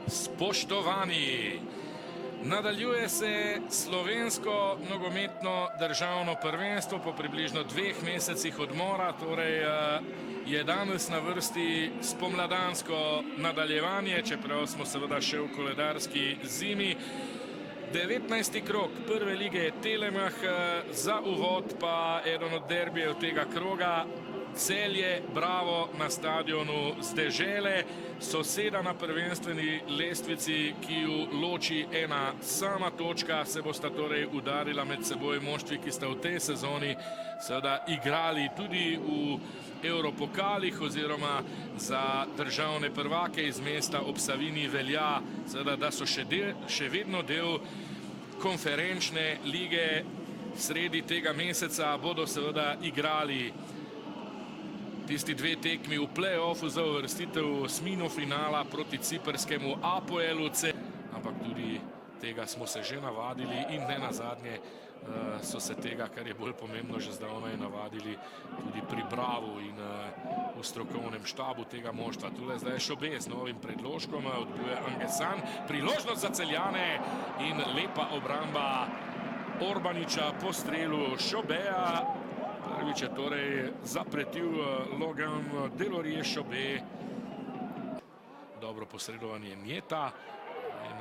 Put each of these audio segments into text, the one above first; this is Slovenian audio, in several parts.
Spoštovani, nadaljuje se slovensko nogometno državno prvenstvo po približno 2 mesecih odmora, torej je danes na vrsti spomladansko nadaljevanje, čeprav smo seveda še v koledarski zimi. 19. krog prve lige Telemach, za uvod pa eden od derbijev tega kroga. Celje Bravo na stadionu z Dežele, soseda na prvenstveni lestvici, ki ju loči ena sama točka, se bosta torej udarila med seboj moštvi, ki sta v tej sezoni seveda igrali tudi v Evropokalih oziroma za državne prvake iz mesta ob Savinji velja, seveda, da so še vedno del konferenčne lige. Sredi tega meseca bodo seveda igrali tisti 2 tekmi v play-offu za uvrstitev v osmino finala proti ciprskemu Apoelu C. Ampak tudi tega smo se že navadili in ne nazadnje so se tega, kar je bolj pomembno, že zdavnaj navadili tudi pri Bravu in v strokovnem štabu tega moštva. Tule zdaj Šobe z novim predložkom, odbije Angesan, priložnost za Celjane in lepa obramba Orbaniča po strelu Šobeja. Prvič je torej zapretil Logan Delorije Šobe. Dobro posredovanje Njeta in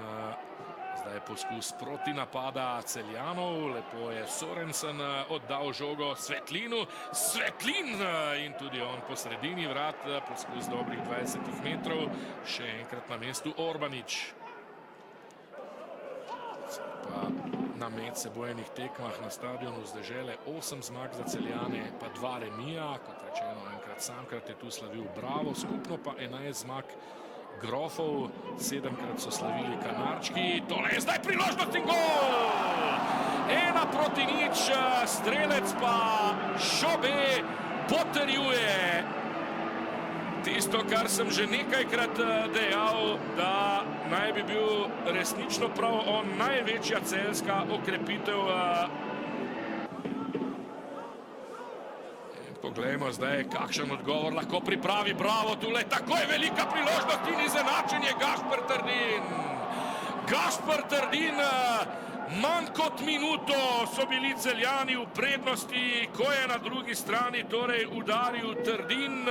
zdaj je poskus proti napada Celjanov. Lepo je Sorensen oddal žogo Svetlinu. Svetlin in tudi on po sredini vrat. Poskus dobrih 20 metrov. Še enkrat na mestu Orbanič. Pa na medsebojnih tekmah na stadionu z Dežele 8 zmag za Celjane, pa 2 remija. Kot rečeno, enkrat samkrat je tu slavil Bravo, skupno pa 11 zmag Grofov, 7-krat so slavili Kanarčki. Tole je zdaj priložnost in gol! 1-0, strelec pa Šobe potrjuje tisto, kar sem že nekajkrat dejal, da naj bi bil resnično prav on največja celjska okrepitev. Poglejmo zdaj, kakšen odgovor lahko pripravi Bravo. Tule takoj velika priložnost in izenačenje Gašper Trdin. Gašper Trdin, manj kot minuto so bili Celjani v prednosti, ko je na drugi strani torej udaril Trdin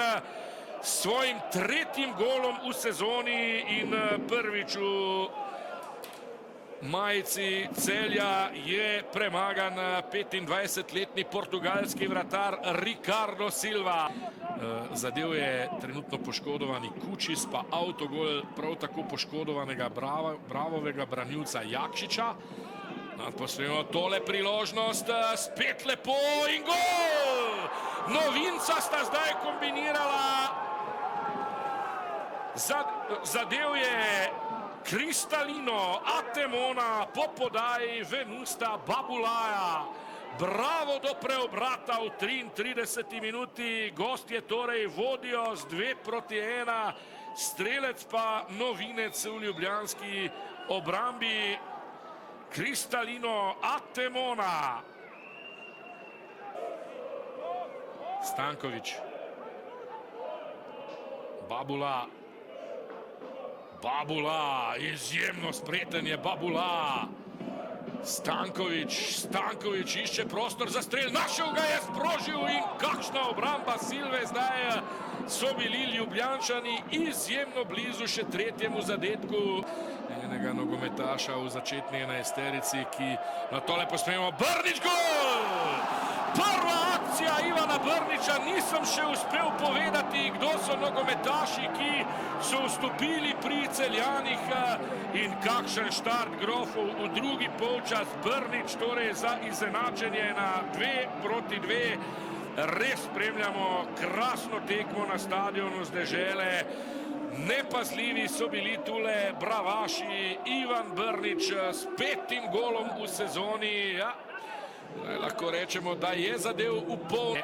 s svojim 3. golom v sezoni in prvič v majici Celja je premagan 25-letni portugalski vratar Ricardo Silva. Zadev je trenutno poškodovani Kučis, pa avtogol prav tako poškodovanega Bravovega branilca Jakšiča. Posledno tole priložnost, spet lepo in gol! Novinca sta zdaj kombinirala. Zadev je Kristalino Atemona po podaji Venusta Babulaja. Bravo do preobrata v 33. minuti. Gostje torej vodijo z 2-1, strelec pa novinec v ljubljanski obrambi Kristalino Atemona. Stanković. Babula, izjemno spreten je Babula. Stanković išče prostor za strel, našel ga je, sprožil in kakšna obramba Silve. Zdaj so bili Ljubljančani izjemno blizu še 3. zadetku. Enega nogometaša v začetni 11-terici, ki na tole posmemo. Brnič gol! Prva akcija Ivana Brniča, nisem še uspel povedati, kdo so nogometaši, ki so vstopili pri Celjanih in kakšen štart Grofov v drugi polčas. Brnič torej za izenačenje na 2-2. Res spremljamo krasno tekmo na stadionu z Dežele. Nepazljivi so bili tule bravaši. Ivan Brnič s 5. golom v sezoni. Lahko rečemo, da je zadev v pol.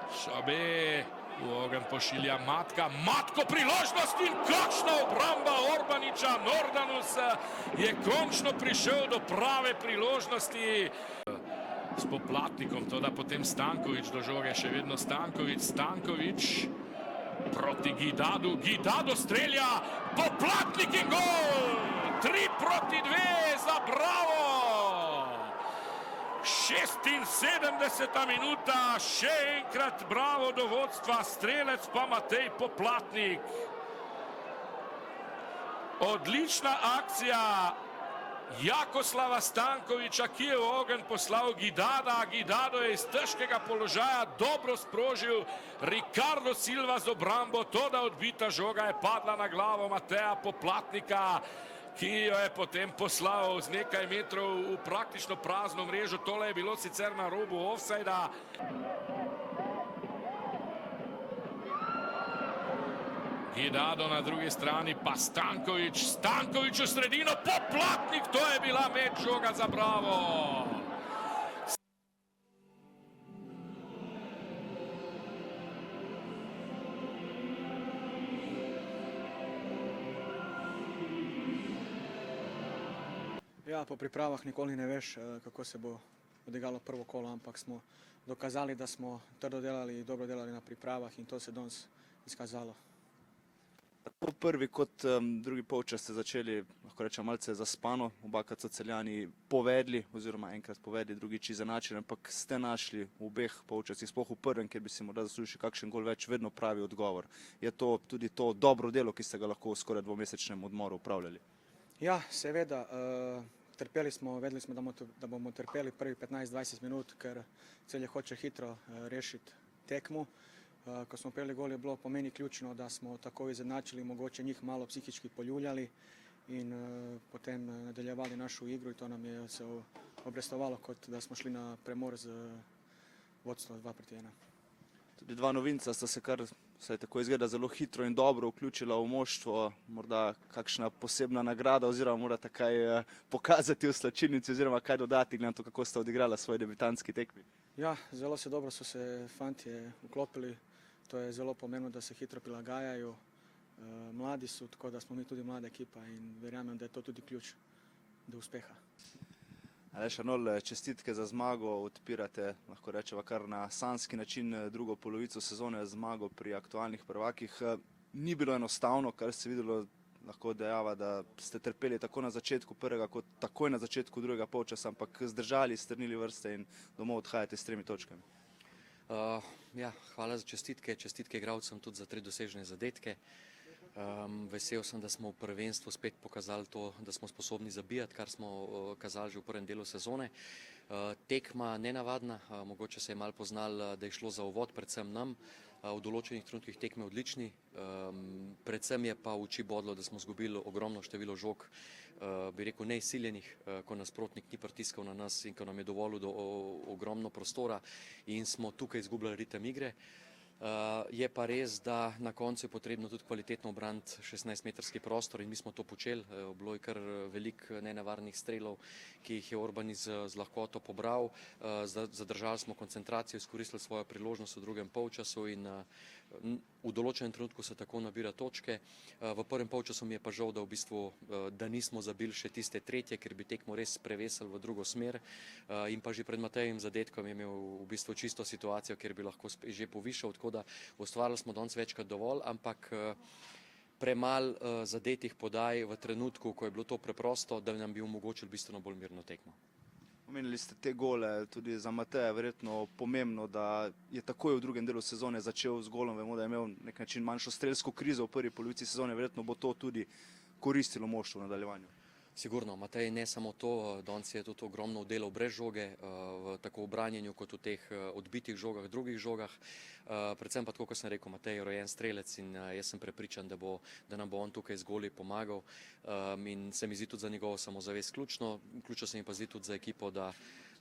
Šobe v ogenj pošilja Matka. Matko priložnost in kakšna obramba Orbaniča. Nordanus je končno prišel do prave priložnosti s Poplatnikom, to da potem Stanković do žoge, še vedno Stanković. proti Gidadu, Gidado strelja, Poplatnik in gol! 3-2 za Bravo! 76. minuta, še enkrat Bravo do vodstva, strelec pa Matej Poplatnik. Odlična akcija Jakoslava Stankoviča, ki je v ogenj poslal Gidada. Gidado je iz težkega položaja dobro sprožil Ricardo Silva z obrambo, toda odbita žoga je padla na glavo Mateja Poplatnika, ki jo je potem poslal z nekaj metrov v praktično prazno mrežo. Tole je bilo sicer na robu ofsajda. Gidado na drugi strani, pa Stankovič, Stankovič v sredino, Poplatnik, to je bila meč žoga za Bravo. Ja, po pripravah nikoli ne veš, kako se bo odigralo prvo kolo, ampak smo dokazali, da smo trdo delali in dobro delali na pripravah in to se danes izkazalo. Tako prvi kot drugi polčas ste začeli, lahko rečem, malce zaspano, obakrat so Celjani povedli, oziroma enkrat povedli, drugič izenačili, ampak ste našli v obeh polčasih, sploh v prvem, kjer bi si morda zaslužili kakšen gol več, vedno pravi odgovor. Je to tudi to dobro delo, ki ste ga lahko v skoraj dvomesečnem odmoru upravljali? Ja, seveda, trpeli smo, vedeli smo, da bomo trpeli prvi 15-20 minut, ker Celje hoče hitro rešiti tekmo. Ko smo prejeli gol, je bilo po meni ključno, da smo tako izenačili, mogoče njih malo psihički poljuljali in potem nadaljevali našo igro in to nam je se obrestovalo, kot da smo šli na premor z vodstvom 2-1. Tudi dva novinca sta se kar, saj tako izgleda, zelo hitro in dobro vključila v moštvo, morda kakšna posebna nagrada oziroma morate kaj pokazati v slačilnici oziroma kaj dodati, glede na to, kako sta odigrala svoj debitanski tekmi. Ja, zelo dobro so se fantje vklopili, to je zelo pomembno, da se hitro prilagajajo, mladi so, tako da smo mi tudi mlada ekipa in verjamem, da je to tudi ključ do uspeha. Aleš Arnol, čestitke za zmago, odpirate, lahko rečeva, kar na sanjski način drugo polovico sezone zmago pri aktualnih prvakih. Ni bilo enostavno, kar se videlo, lahko dejava, da ste trpeli tako na začetku prvega kot takoj na začetku drugega polčasa, ampak zdržali, strnili vrste in domov odhajate s 3 točkami. Ja, hvala za čestitke, čestitke igralcem tudi za 3 dosežene zadetke. Vesel sem, da smo v prvenstvu spet pokazali to, da smo sposobni zabijati, kar smo kazali že v prvem delu sezone. Tekma nenavadna, mogoče se je malo poznalo, da je šlo za uvod, predvsem nam, v določenih trenutkih tekme odlični. Predvsem je pa v oči bodlo, da smo izgubili ogromno število žog, bi rekel neizsiljenih, ko nasprotnik ni pritiskal na nas in ko nam je dovolil ogromno prostora in smo tukaj izgubljali ritem igre. Je pa res, da na koncu je potrebno tudi kvalitetno obraniti 16-metrski prostor in mi smo to počeli. Bilo je kar veliko nenevarnih strelov, ki jih je Orban z lahkoto pobral. Zadržali smo koncentracijo, izkoristili svojo priložnost v drugem polčasu in v določenem trenutku se tako nabira točke. V prvem polčasu mi je pa žal, da nismo zabili še tiste tretje, ker bi tekmo res prevesili v drugo smer in pa že pred Matejevim zadetkom je imel v bistvu čisto situacijo, kjer bi lahko že povišal, tako da ustvarili smo danes večkrat dovolj, ampak premalo zadetih podaj v trenutku, ko je bilo to preprosto, da nam bi omogočili bistveno bolj mirno tekmo. Omenili ste te gole, tudi za Mateja verjetno pomembno, da je takoj v drugem delu sezone začel z golom. Vemo, da je imel nek način manjšo strelsko krizo v prvi polovici sezone, verjetno bo to tudi koristilo moštvu v nadaljevanju. Sigurno, Matej ne samo to, danes je tudi ogromno delal brez žoge, tako v branjenju kot v teh odbitih žogah, drugih žogah. Predvsem pa tako, kot sem rekel, Matej je rojen strelec in jaz sem prepričan, da nam bo on tukaj z goli pomagal in se mi zdi tudi za njegovo samozavest ključno. Ključno se mi pa zdi tudi za ekipo, da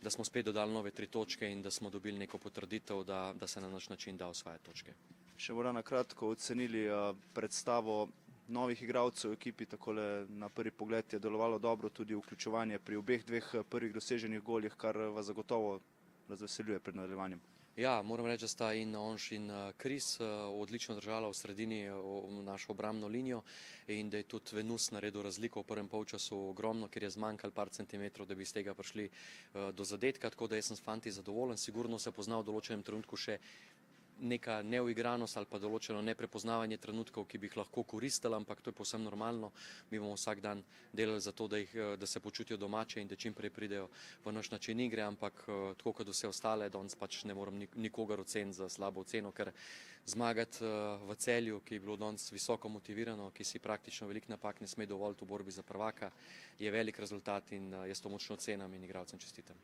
smo spet dodali nove 3 točke in da smo dobili neko potrditev, da se na naš način da osvajati točke. Še morda na kratko ocenili predstavo novih igralcev v ekipi, takole na prvi pogled je delovalo dobro, tudi vključevanje pri obeh dveh prvih doseženih goljih, kar vas zagotovo razveseljuje pred nadaljevanjem. Ja, moram reči, da sta in Onš in Kris odlično držala v sredini v našo obrambno linijo in da je tudi Venus naredil razliko v prvem polčasu ogromno, ker je zmanjkalo par centimetrov, da bi iz tega prišli do zadetka, tako da jaz sem s fanti zadovoljen. Sigurno se pozna v določenem trenutku še neka neuigranost ali pa določeno neprepoznavanje trenutkov, ki bi jih lahko koristili, ampak to je povsem normalno. Mi bomo vsak dan delali za to, da se počutijo domače in da čim prej pridejo v naš način igre, ampak tako kot vse ostale, danes pač ne morem nikogar oceniti za slabo oceno, ker zmagati v Celju, ki je bilo danes visoko motivirano, ki si praktično veliko napak ne sme dovoliti v borbi za prvaka, je velik rezultat in jaz to močno cenim in igralcem čestitam.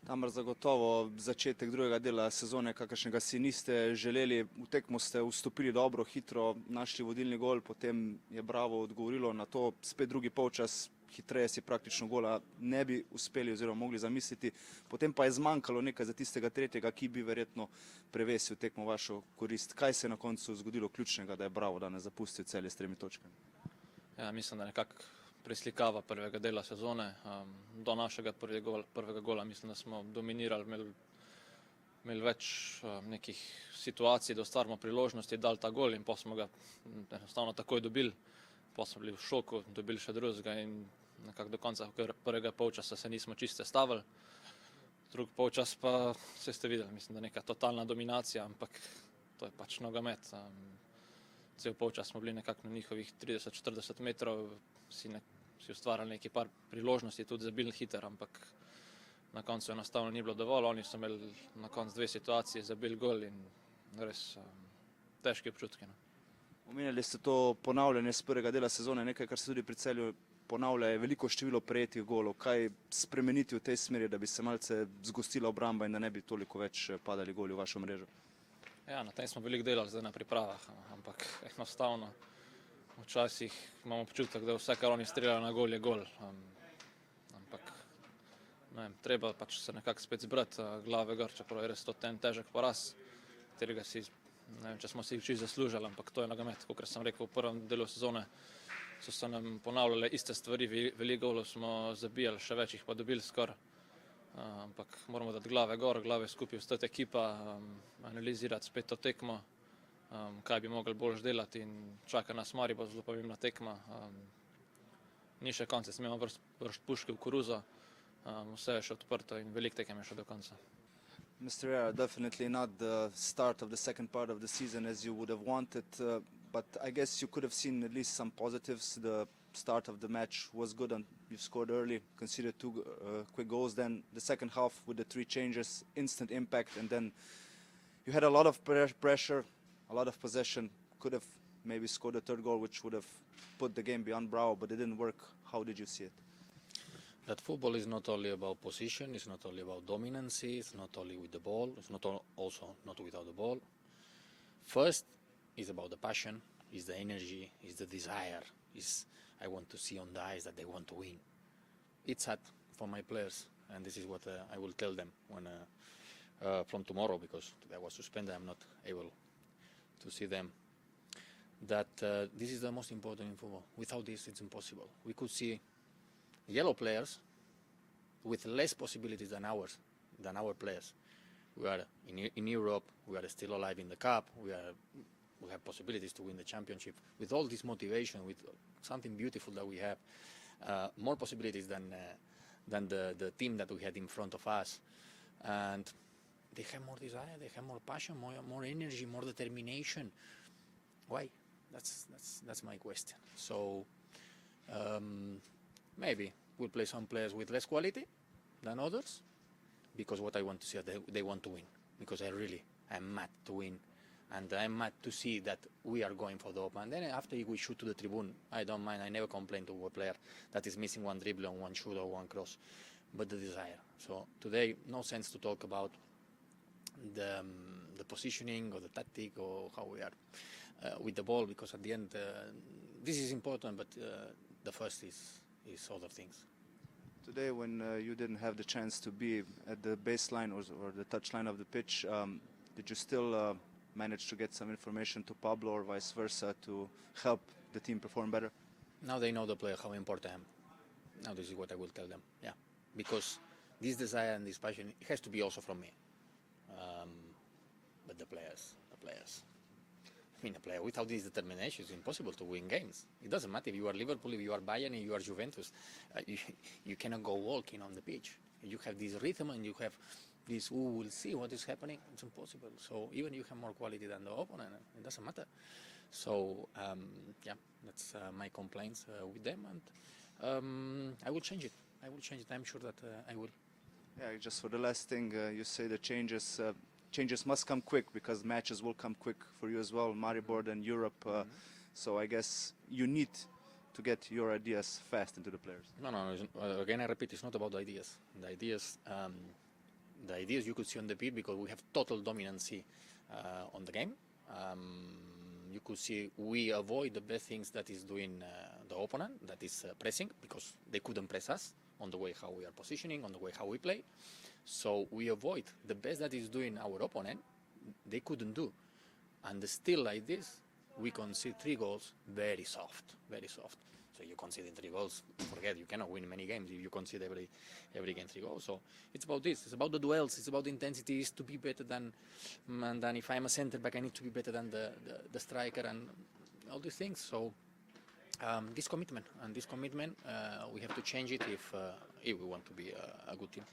Tamer, zagotovo začetek drugega dela sezone, kakršnega si niste želeli. V tekmo ste vstopili dobro, hitro, našli vodilni gol, potem je Bravo odgovorilo na to, spet drugi polčas, hitreje si praktično gola ne bi uspeli oziroma mogli zamisliti. Potem pa je zmanjkalo nekaj za tistega tretjega, ki bi verjetno prevesil tekmo vašo korist. Kaj se je na koncu zgodilo ključnega, da je Bravo danes zapustil Celje s 3 točkami? Ja, mislim, da nekako preslikava prvega dela sezone. Do našega prvega gola mislim, da smo dominirali, imeli več nekih situacij, da ustvarimo priložnosti, dali ta gol in pa smo ga enostavno takoj dobili. Pa smo bili v šoku, dobili še drugega in nekako do konca prvega polčasa se nismo čisto stavili. Drugi polčas pa vse ste videli, mislim, da neka totalna dominacija, ampak to je pač nogomet. Cel polčas smo bili nekako na njihovih 30-40 metrov, si ustvarjali nekaj par priložnosti, tudi zabili hiter, ampak na koncu enostavno ni bilo dovolj. Oni so imeli na koncu 2 situacije, zabili gol in res težki občutki. No. Omenjali ste to ponavljanje z prvega dela sezone, nekaj, kar se tudi pri Celju ponavlja, je veliko število prejetih golov. Kaj spremeniti v tej smeri, da bi se malce zgostila obramba in da ne bi toliko več padali goli v vašo mrežo? Ja, na tem smo veliko delali zdaj na pripravah, ampak enostavno včasih imamo občutek, da vse, kar oni streljajo na gol, je gol. Ampak ne vem, treba pač se nekako spet zbrati glave gor, čeprav je res to ten težek poraz, katerega si, ne vem, če smo si jih čisto zaslužili, ampak to je nogomet. Kot sem rekel, v prvem delu sezone so se nam ponavljale iste stvari, veliko golov smo zabijali, še več jih pa dobili skoraj. Ampak moramo dati glave gor, glave skupaj vstati ekipa, analizirati spet to tekmo, kaj bi mogli bolj delati in čaka nas Maribor, zelo pomembna tekma. Ni še konec, smemo vršiti puške v koruzo, vse je še odprto in veliko tekem je še do konca. Mr. Rera, definitely not the start of the second part of the season as you would have wanted, but I guess you could have seen at least some positives. The start of the match was good and you scored early, conceded 2 quick goals. Then the second half with the 3 changes, instant impact, and then you had a lot of pressure, a lot of possession. Could have maybe scored a 3rd goal, which would have put the game beyond Bravo, but it didn't work. How did you see it? That football is not only about position, it's not only about dominancy, it's not only with the ball, it's not also not without the ball. First, it's about the passion, it's the energy, it's the desire, it's I want to see on the eyes that they want to win. It's sad for my players, and this is what I will tell them when from tomorrow, because today I was suspended, I'm not able to see them, that this is the most important in football. Without this, it's impossible. We could see yellow players with less possibilities than our players. We are in Europe, we are still alive in the cup, we have possibilities to win the championship. With all this motivation, with something beautiful that we have, more possibilities than the team that we had in front of us. And they have more desire, they have more passion, more energy, more determination. Why? That's my question. So maybe we'll play some players with less quality than others, because what I want to see is they want to win, because I'm mad to win, and I'm mad to see that we are going for the open. And then after we shoot to the tribune, I don't mind, I never complain to a player that is missing one dribble or one shoot or one cross, but the desire. So today, no sense to talk about the positioning or the tactic or how we are with the ball, because at the end, this is important, but the first is other things. Today, when you didn't have the chance to be at the baseline or the touchline of the pitch, did you still manage to get some information to Pablo or vice versa to help the team perform better? Now they know the player, how important I am. Now this is what I will tell them, yeah. Because this desire and this passion, it has to be also from me. But the players. I mean, a player without this determination is impossible to win games. It doesn't matter if you are Liverpool, if you are Bayern, if you are Juventus. You cannot go walking on the pitch. You have this rhythm and you have this we'll see what is happening, it's impossible. So even you have more quality than the opponent, it doesn't matter. So yeah, that's my complaints with them, and I will change it. I will change it. I'm sure that I will. Yeah, just for the last thing, you say the changes must come quick because matches will come quick for you as well, Maribor and Europe. So I guess you need to get your ideas fast into the players. No. Again, I repeat, it's not about the ideas. The ideas you could see on the pitch because we have total dominancy on the game. You could see we avoid the best things that is doing the opponent, that is pressing, because they couldn't press us on the way how we are positioning, on the way how we play. So we avoid the best that is doing our opponent, they couldn't do. And still like this, we concede 3 goals very soft, very soft. So you concede 3 goals, forget, you cannot win many games if you concede every game 3 goals. So it's about this, it's about the duels, it's about the intensity, it's to be better than if I'm a center back, I need to be better than the striker and all these things. So this commitment, we have to change it if we want to be a good team.